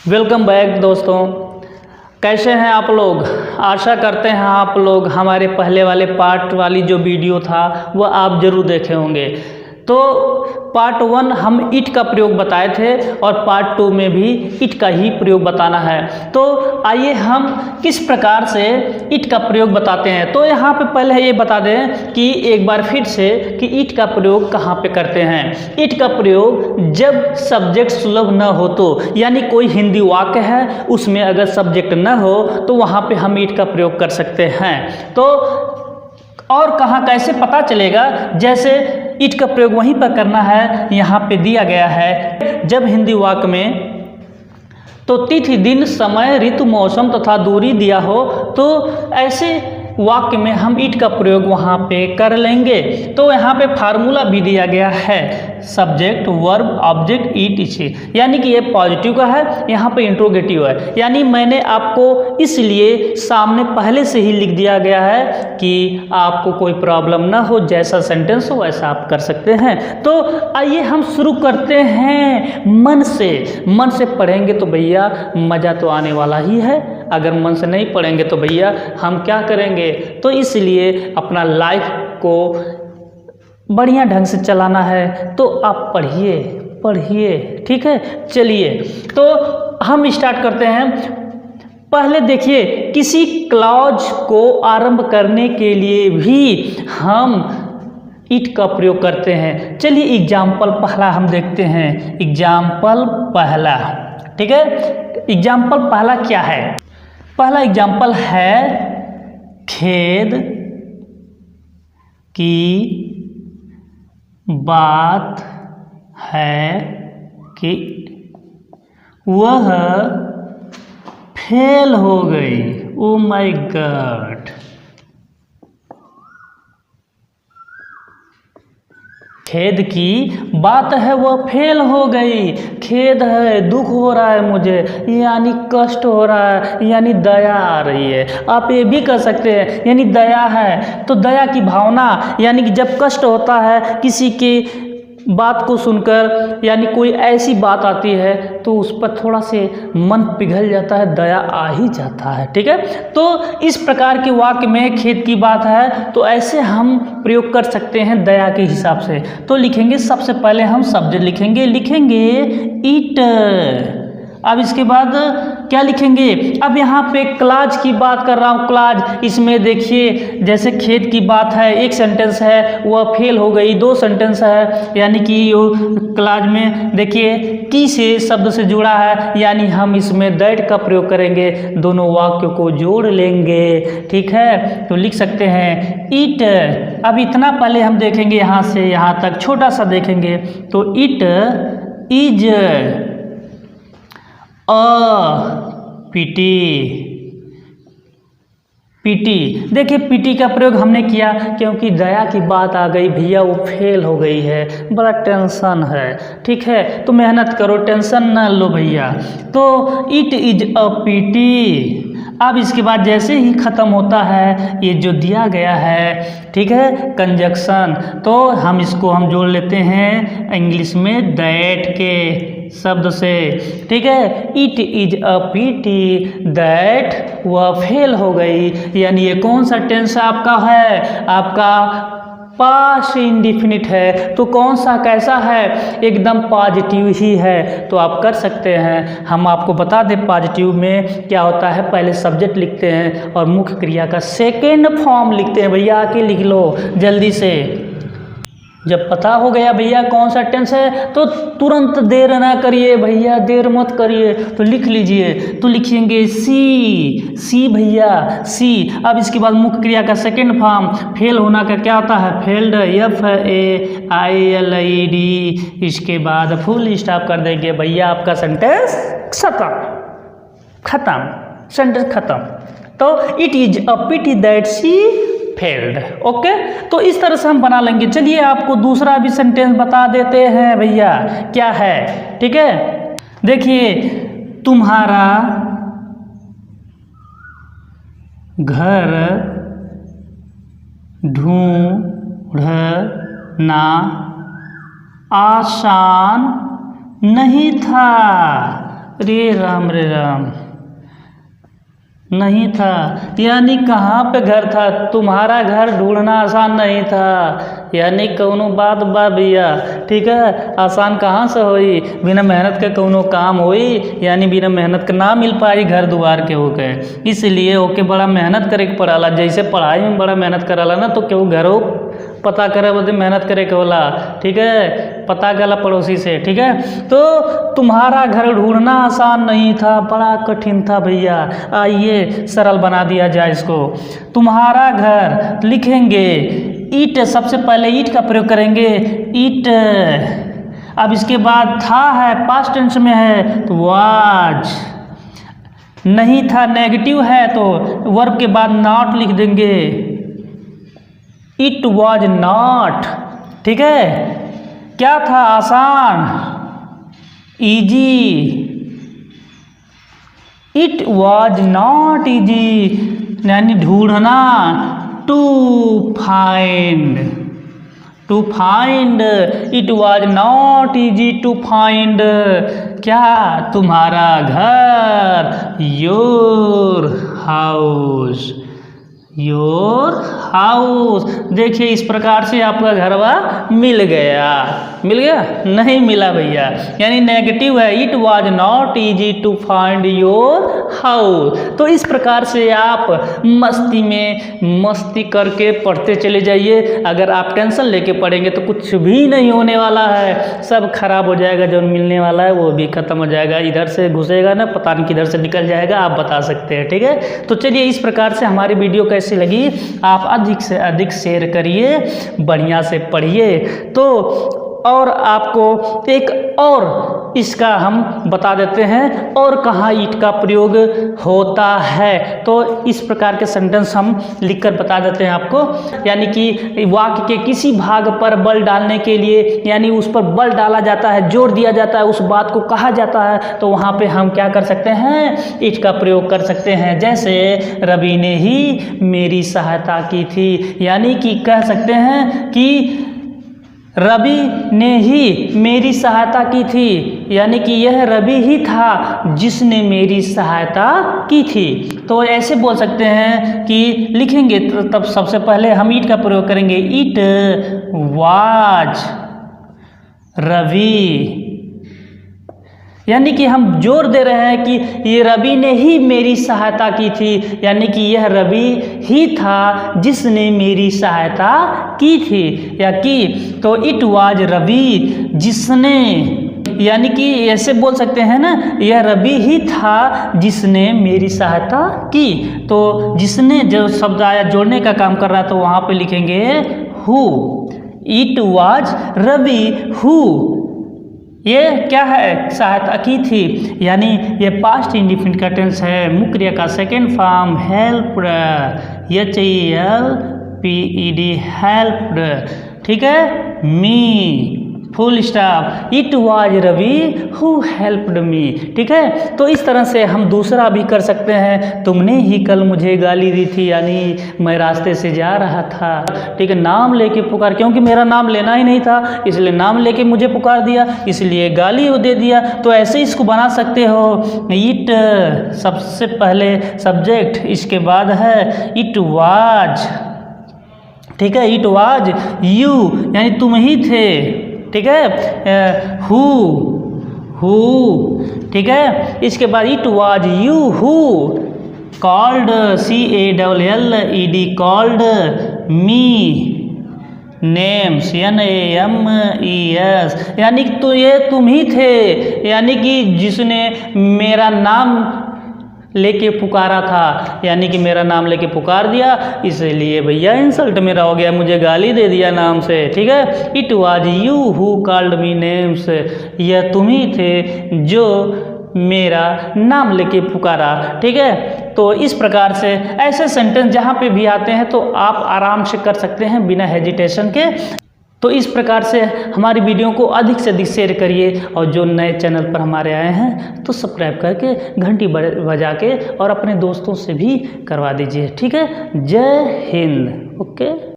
Welcome back दोस्तों। कैसे हैं आप लोग? आशा करते हैं आप लोग हमारे पहले वाले पार्ट वाली जो वीडियो था वो आप ज़रूर देखे होंगे। तो पार्ट 1 हम ईट का प्रयोग बताए थे और पार्ट 2 में भी ईट का ही प्रयोग बताना है। तो आइए हम किस प्रकार से ईट का प्रयोग बताते हैं। तो यहाँ पे पहले ये बता दें कि एक बार फिर से कि ईट का प्रयोग कहाँ पे करते हैं। ईट का प्रयोग जब सब्जेक्ट सुलभ न हो तो, यानी कोई हिंदी वाक्य है उसमें अगर सब्जेक्ट न हो तो वहाँ पे हम ईट का प्रयोग कर सकते हैं। तो और कहाँ कैसे पता चलेगा? जैसे ईट का प्रयोग वहीं पर करना है, यहाँ पे दिया गया है। जब हिंदी वाक्य में तो तिथि दिन समय ऋतु मौसम तथा दूरी दिया हो तो ऐसे वाक्य में हम ईट का प्रयोग वहाँ पे कर लेंगे। तो यहाँ पे फार्मूला भी दिया गया है, सब्जेक्ट वर्ब ऑब्जेक्ट ईट इसे, यानी कि ये पॉजिटिव का है, यहाँ पे इंट्रोगेटिव है। यानी मैंने आपको इसलिए सामने पहले से ही लिख दिया गया है कि आपको कोई प्रॉब्लम ना हो, जैसा सेंटेंस हो वैसा आप कर सकते हैं। तो आइए हम शुरू करते हैं मन से। मन से पढ़ेंगे तो भैया मज़ा तो आने वाला ही है, अगर मन से नहीं पढ़ेंगे तो भैया हम क्या करेंगे। तो इसलिए अपना लाइफ को बढ़िया ढंग से चलाना है तो आप पढ़िए पढ़िए, ठीक है। चलिए तो हम स्टार्ट करते हैं। पहले देखिए, किसी क्लॉज को आरंभ करने के लिए भी हम ईट का प्रयोग करते हैं। चलिए एग्जाम्पल पहला हम देखते हैं। एग्जाम्पल पहला, ठीक है। एग्जाम्पल पहला क्या है? पहला एग्जाम्पल है खेद की बात है कि वह फेल हो गई। ओ माय गॉड, खेद की बात है वह फेल हो गई। खेद है, दुख हो रहा है मुझे, यानी कष्ट हो रहा है, यानी दया आ रही है। आप ये भी कर सकते हैं, यानी दया है तो दया की भावना, यानी कि जब कष्ट होता है किसी की बात को सुनकर, यानी कोई ऐसी बात आती है तो उस पर थोड़ा से मन पिघल जाता है, दया आ ही जाता है, ठीक है। तो इस प्रकार के वाक्य में खेद की बात है तो ऐसे हम प्रयोग कर सकते हैं दया के हिसाब से। तो लिखेंगे, सबसे पहले हम सब्जेक्ट लिखेंगे ईट। अब इसके बाद क्या लिखेंगे? अब यहाँ पे क्लाज की बात कर रहा हूँ, क्लाज। इसमें देखिए, जैसे खेद की बात है, एक सेंटेंस है, वह फेल हो गई, दो सेंटेंस है, यानी कि क्लाज में देखिए की से शब्द से जुड़ा है, यानी हम इसमें दैट का प्रयोग करेंगे, दोनों वाक्यों को जोड़ लेंगे, ठीक है। तो लिख सकते हैं ईट। अब इतना पहले हम देखेंगे, यहाँ से यहाँ तक छोटा सा देखेंगे। तो ईट इज पीटी। पीटी, देखिए पीटी का प्रयोग हमने किया क्योंकि दया की बात आ गई, भैया वो फेल हो गई है, बड़ा टेंशन है, ठीक है। तो मेहनत करो, टेंशन ना लो भैया। तो इट इज अ पीटी। अब इसके बाद जैसे ही ख़त्म होता है ये जो दिया गया है, ठीक है, कंजक्शन, तो हम इसको हम जोड़ लेते हैं इंग्लिश में दैट के शब्द से, ठीक है। It is a PT that वह फेल हो गई, यानी ये कौन सा टेंस आपका है? आपका पास्ट इंडिफिनिट है। तो कौन सा कैसा है? एकदम पॉजिटिव ही है। तो आप कर सकते हैं। हम आपको बता दें पॉजिटिव में क्या होता है, पहले सब्जेक्ट लिखते हैं और मुख्य क्रिया का सेकेंड फॉर्म लिखते हैं। भैया आके लिख लो जल्दी से। जब पता हो गया भैया कौन सा टेंस है तो तुरंत देर ना करिए भैया, देर मत करिए, तो लिख लीजिए। तो लिखेंगे सी, सी भैया सी। अब इसके बाद मुख्य क्रिया का सेकंड फॉर्म, फेल होना का क्या होता है? Failed, FAILED। इसके बाद फुल स्टॉप कर देंगे भैया, आपका सेंटेंस खत्म, सेंटेंस खत्म। तो it is a pity that she failed. Okay, तो इस तरह से हम बना लेंगे। चलिए आपको दूसरा भी सेंटेंस बता देते हैं भैया, क्या है, ठीक है। देखिए, तुम्हारा घर ढूंढना आसान नहीं था। रे राम नहीं था, यानी कहाँ पे घर था, तुम्हारा घर ढूंढना आसान नहीं था, यानी कौनो बात बा भैया। ठीक है, आसान कहाँ से होई, बिना मेहनत के कौनो काम होई, यानी बिना मेहनत के ना मिल पाई घर दुआर के होके, इसलिए ओके बड़ा मेहनत करे के पड़ाला। जैसे पढ़ाई में बड़ा मेहनत कराला ना, तो केहू घरों पता करे बदे मेहनत करे के होला। ठीक है, पता कला पड़ोसी से। ठीक है, तो तुम्हारा घर ढूंढना आसान नहीं था, बड़ा कठिन था भैया। आइए सरल बना दिया जाए इसको। तुम्हारा घर लिखेंगे ईट, सबसे पहले ईट का प्रयोग करेंगे, ईट। अब इसके बाद था है, पास्ट टेंस में है तो वाज, नहीं था नेगेटिव है तो वर्ब के बाद नॉट लिख देंगे, इट वॉज नॉट। ठीक है, क्या था आसान, easy, it was not easy, यानी ढूंढना, to find, to find, it was not easy to find, क्या, तुम्हारा घर, योर हाउस, योर हाउस। देखिए इस प्रकार से आपका घरवा मिल गया, मिल गया, नहीं मिला भैया, यानी नेगेटिव है, it was not easy to find your house. तो इस प्रकार से आप मस्ती में मस्ती करके पढ़ते चले जाइए। अगर आप टेंशन लेके पढ़ेंगे तो कुछ भी नहीं होने वाला है, सब खराब हो जाएगा, जो मिलने वाला है वो भी खत्म हो जाएगा, इधर से घुसेगा ना, पता नहीं किधर से निकल जाएगा, आप बता सकते हैं। ठीक है, तो चलिए इस प्रकार से हमारी वीडियो कैसी लगी आप अधिक से अधिक शेयर करिए, बढ़िया से पढ़िए। तो और आपको एक और इसका हम बता देते हैं, और कहाँ ईट का प्रयोग होता है, तो इस प्रकार के सेंटेंस हम लिखकर बता देते हैं आपको। यानी कि वाक्य के किसी भाग पर बल डालने के लिए, यानी उस पर बल डाला जाता है, जोर दिया जाता है, उस बात को कहा जाता है, तो वहाँ पे हम क्या कर सकते हैं, ईट का प्रयोग कर सकते हैं। जैसे रवि ने ही मेरी सहायता की थी, यानी कि कह सकते हैं कि रवि ने ही मेरी सहायता की थी, यानी कि यह रवि ही था जिसने मेरी सहायता की थी। तो ऐसे बोल सकते हैं कि लिखेंगे तो तब सबसे पहले हम ईट का प्रयोग करेंगे, इट वाज रवि, यानी कि हम जोर दे रहे हैं कि ये रवि ने ही मेरी सहायता की थी, यानी कि यह रवि ही था जिसने मेरी सहायता की थी या की। तो इट वाज रवि जिसने, यानी कि ऐसे बोल सकते हैं ना, यह रवि ही था जिसने मेरी सहायता की। तो जिसने जो शब्द आया जोड़ने का काम कर रहा है, तो वहाँ पे लिखेंगे who, it was Ravi who, ये क्या है, सहायता की थी, यानी ये पास्ट इंडिफिनिट का टेंस है, मुख्य क्रिया का second form helped, HELPED, helped. ठीक है, me, full stop, it was Ravi who helped me. ठीक है, तो इस तरह से हम दूसरा भी कर सकते हैं, तुमने ही कल मुझे गाली दी थी, यानी मैं रास्ते से जा रहा था, ठीक है, नाम लेके पुकार, क्योंकि मेरा नाम लेना ही नहीं था, इसलिए नाम लेके मुझे पुकार दिया, इसलिए गाली दे दिया। तो ऐसे इसको बना सकते हो, इट सबसे पहले सब्जेक्ट, इसके बाद है इट वाज, ठीक है, इट वाज यू, यानी तुम ही थे, ठीक है, हु, ठीक है, इसके बाद it was you who called, CALLED, called me names, NAMES, यानी कि तो ये तुम ही थे, यानी कि जिसने मेरा नाम लेके पुकारा था, यानी कि मेरा नाम लेके पुकार दिया, इसलिए भैया इंसल्ट मेरा हो गया, मुझे गाली दे दिया नाम से। ठीक है, it was you who called me names, यह तुम ही थे जो मेरा नाम लेके पुकारा। ठीक है, तो इस प्रकार से ऐसे सेंटेंस जहाँ पे भी आते हैं तो आप आराम से कर सकते हैं बिना हेजिटेशन के। तो इस प्रकार से हमारी वीडियो को अधिक से अधिक शेयर करिए, और जो नए चैनल पर हमारे आए हैं तो सब्सक्राइब करके घंटी बजा के और अपने दोस्तों से भी करवा दीजिए। ठीक है, जय हिंद। ओके।